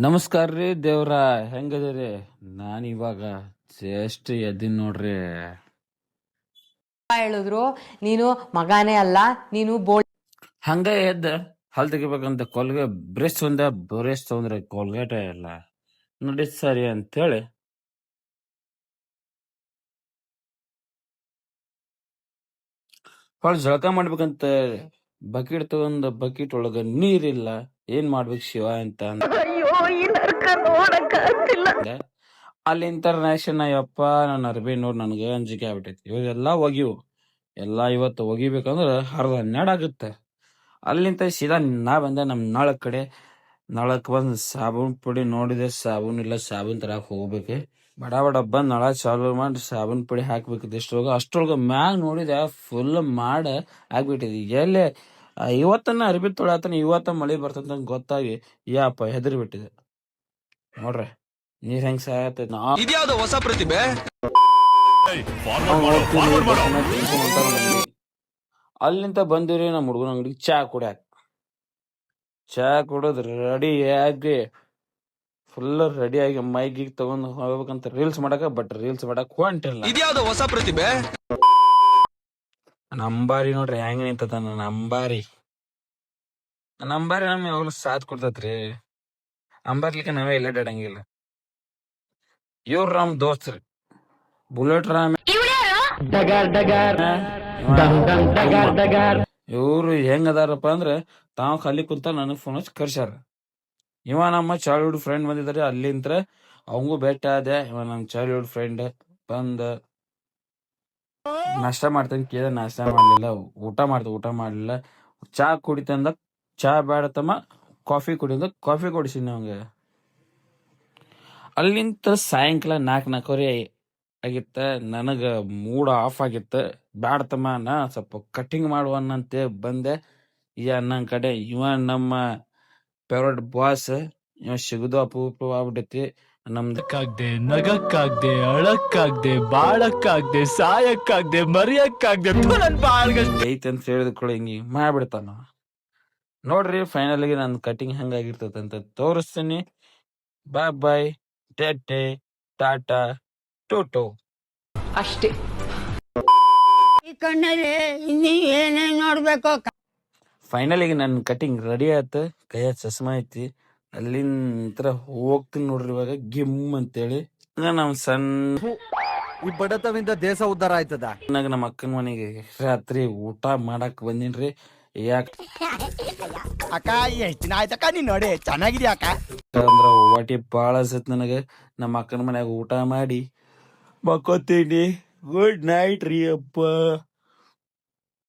ನಮಸ್ಕಾರ ರೀ ದೇವ್ರ, ಹೆಂಗದಿರಿ? ನಾನು ಇವಾಗ ಜಸ್ಟ್ ಎದ್ದಿನ್ ನೋಡ್ರಿ. ಹೇಳಿದ್ರು ನೀನು ಮಗಾನೇ ಅಲ್ಲ, ನೀನು ಹಂಗ ಎದ್ದ ಹಲ್ ತೆಗಿಬೇಕಂತ ಕೊಲ್ಗೆ ಬ್ರಷ್ ತಗೊಂಡ್ರೆ ಕೋಲ್ಗೇಟ ಇಲ್ಲ ನೋಡಿ ಸರಿ ಅಂತೇಳಿ ಹೊಳ್ ಜಳಕ ಮಾಡ್ಬೇಕಂತ ಬಕೆಟ್ ತಗೊಂಡ್ ಬಕೆಟ್ ಒಳಗ ನೀರಿಲ್ಲ. ಏನ್ ಮಾಡ್ಬೇಕು ಶಿವ ಅಂತ ಅಲ್ಲಿ ಇಂಟರ್ನ್ಯಾಷನ್ ಅಯ್ಯಪ್ಪ ನನ್ನ ಅರ್ಬಿ ನೋಡಿ ನನಗೆ ಅಂಜಿಕೆ ಆಗ್ಬಿಟ್ಟೈತಿ. ಇವಾಗೆಲ್ಲಾ ಒಗಿವು ಎಲ್ಲಾ ಇವತ್ತು ಒಗಿಬೇಕಂದ್ರ ಹರ್ದ 12 ಆಗುತ್ತೆ. ಅಲ್ಲಿಂದ ಸೀದಾ ನಾ ಬಂದೆ ನಮ್ ನಳಕ್ ಕಡೆ. ನಳಕ್ ಬಂದ್ ಸಾಬೂನ್ ಪುಡಿ ನೋಡಿದೆ, ಸಾಬೂನ್ ಇಲ್ಲ, ಸಾಬೂನ್ ತರಕ್ ಹೋಗ್ಬೇಕು. ಬಡ ಬಡ ಬಂದ್ ನಳ ಚಾಲು ಮಾಡಿ ಸಾಬೂನ್ ಪುಡಿ ಹಾಕ್ಬೇಕಿತ್ತು. ಅಷ್ಟ್ರೊಳಗ ಮ್ಯಾಗ ನೋಡಿದೆ ಫುಲ್ ಮಾಡ ಆಗ್ಬಿಟ್ಟಿದೆ. ಎಲ್ಲೇ ಇವತ್ತನ್ನ ಅರ್ಬಿ ತೊಳತನ, ಇವತ್ತ ಮಳಿ ಬರ್ತಂತ ಗೊತ್ತಾಗಿ ಯಪ್ಪ ಹೆದರಿ ಬಿಟ್ಟಿದೆ ನೋಡ್ರಿ. ನೀರ್ ಹೆಂಗ್ ಸಾಯತೈತ್ ಇದ್ಯಾವ್ದು ಹೊಸ ಪ್ರತಿಭೆ. ಅಲ್ಲಿಂದ ಬಂದಿವ್ರಿ ನಮ್ಮ ಹುಡುಗನ ಅಂಗಡಿಗೆ ಚಾ ಕುಡಿಯಾಕ. ಚಾ ಕುಡದ್ ರೆಡಿ ಆಗಿ ಫುಲ್ ರೆಡಿ ಆಗಿ ಮೈಕ್ ತಗೊಂಡ್ ಹೋಗ್ಬೇಕಂತ ರೀಲ್ಸ್ ಮಾಡಕ, ಬಟ್ ರೀಲ್ಸ್ ಮಾಡಕ್ ಹೊಂಟಿಲ್ಲ. ಇದ್ಯಾವ್ದು ಹೊಸ ಪ್ರತಿಭೆ. ಅಂಬಾರಿ ನೋಡ್ರಿ ಹೆಂಗ ನಿಂತದ. ನನ್ನ ಅಂಬಾರಿ ನಮ್ಗೆ ಯಾವಾಗಲೂ ಸಾಥ್ ಕೊಡ್ತತ್ರಿ. ಅಂಬಾರ್ಲಿಕ್ಕೆ ನಾವೇ ಇಲ್ಲ ಡಡಂಗಿಲ್ಲ. ಇವ್ರ ನಮ್ ದೋಸ್ತ್ರಿ ಬುಲೆಟ್ ರಾಮ್. ಇವ್ರು ಹೆಂಗ್ ಅದಾರಪ್ಪ ಅಂದ್ರ ತಾವ್ ಖಾಲಿ ಕುಂತ ನನಗ್ ಫೋನ್ ಹಚ್ಚಿ ಕರ್ಸ್ಯಾರ. ಇವ ನಮ್ಮ ಚೈಲ್ಡ್ಹುಡ್ ಫ್ರೆಂಡ್ ಬಂದಿದ್ದಾರೆ. ಅಲ್ಲಿಂತ್ರ ಅವಂಗೂ ಭೇಟಿ ಆದೆ. ಇವ ನಮ್ ಚೈಲ್ಡ್ಹುಡ್ ಫ್ರೆಂಡ್ ಬಂದ ನಾಷ್ಟ ಮಾಡ್ತಾನೆ ಕೇಳಿದ, ನಾಷ್ಟ ಮಾಡ್ಲಿಲ್ಲ. ಊಟ ಮಾಡ್ಲಿಲ್ಲ. ಚಾ ಕುಡಿತಂದ, ಚಾ ಬೇಡ ತಮ್ಮ ಕಾಫಿ ಕುಡಿದ, ಕಾಫಿ ಕೊಡಿಸಿನಿ ಅವಂಗ. ಅಲ್ಲಿಂತ ಸಾಯಂಕಾಲ 4:00 ಆಗಿತ್ತ. ನನಗ ಮೂಡ್ ಆಫ್ ಆಗಿತ್ತ. ಬ್ಯಾಡ ತಮ್ಮ ನಾ ಸ್ವಲ್ಪ ಕಟಿಂಗ್ ಮಾಡುವನ್ನಂತೆ ಬಂದೆ. ಈ ಅಣ್ಣನ ಕಡೆ ಇವ ನಮ್ಮ ಫೇವ್ರೇಟ್ ಬಾಸ್. ಇವ ಸಿಗುದು ಅಪರೂಪ ಆಗ್ಬಿಟ್ಟೈತಿ. ನಮ್ದಕ್ಕಾಗ್ದೆ, ನಗಕ್ಕಾಗ್ದೆ, ಅಳಕ್ಕಾಗ್ದೆ, ಬಾಳಕ್ಕಾಗ್ದೆ, ಸಾಯಕ್ಕಾಗ್ದೆ, ಮರಿಯಕ್ಕಾಗ್ದೆ ನನ್ ಬಾಳ್ಗಷ್ಟ ಐತಿ ಅಂತ ಹೇಳಿದ ಕೂಡ ಹಿಂಗಿ ಮಾಡ್ಬಿಡ್ತಾನ. ನೋಡ್ರಿ ಫೈನಲ್ ಆಗಿ ನನ್ ಕಟಿಂಗ್ ಹೆಂಗಾಗಿರ್ತೈತೆ ಅಂತ ತೋರಿಸ್ತೀನಿ. ಬಾಯ್ ಬಾಯ್, ಟೇಟೆ, ಟಾಟಾ, ಟೋಟೋ. ಅಷ್ಟೇ. ಈ ಕಣ್ಣಲ್ಲಿ ಇನ್ನೀ ಏನೇನ್ ನೋಡ್ಬೇಕು. ಫೈನಲ್ ಆಗಿ ನನ್ ಕಟಿಂಗ್ ರೆಡಿ ಆಯ್ತು. ಕೈಯ ಚಸ್ಮಾ ಐತಿ. ಅಲ್ಲಿಂದ ಹೋಗ್ತೀನಿ ನೋಡ್ರಿ ಇವಾಗ ಗಿಮ್ ಅಂತೇಳಿ. ನಮ್ ಸಣ್ಣ ಈ ಬಡತವಿಂದ ದೇಶ ಉದ್ಧಾರ ಆಯ್ತದ. ನಮ್ಮ ಅಕ್ಕನ ಮನೆಗೆ ರಾತ್ರಿ ಊಟ ಮಾಡಕ್ ಬಂದಿನ್ರಿ. ಯಾಕ ಅಕ್ಕ ಎಷ್ಟ್ ದಿನ ಆಯ್ತಕ್ಕ ನೀನ್ ನೋಡಿ ಚೆನ್ನಾಗಿದ್ಯಾ ಅಕ್ಕ. ಅಂದ್ರ ಹೊಟ್ಟಿ ಬಾಳ ಹಸತ್ ನನಗ. ನಮ್ಮ ಅಕ್ಕನ ಮನ್ಯಾಗ ಊಟ ಮಾಡಿ ಮಕ್ಕೋತೀನಿ. ಗುಡ್ ನೈಟ್ ರೀ ಅಪ್ಪ.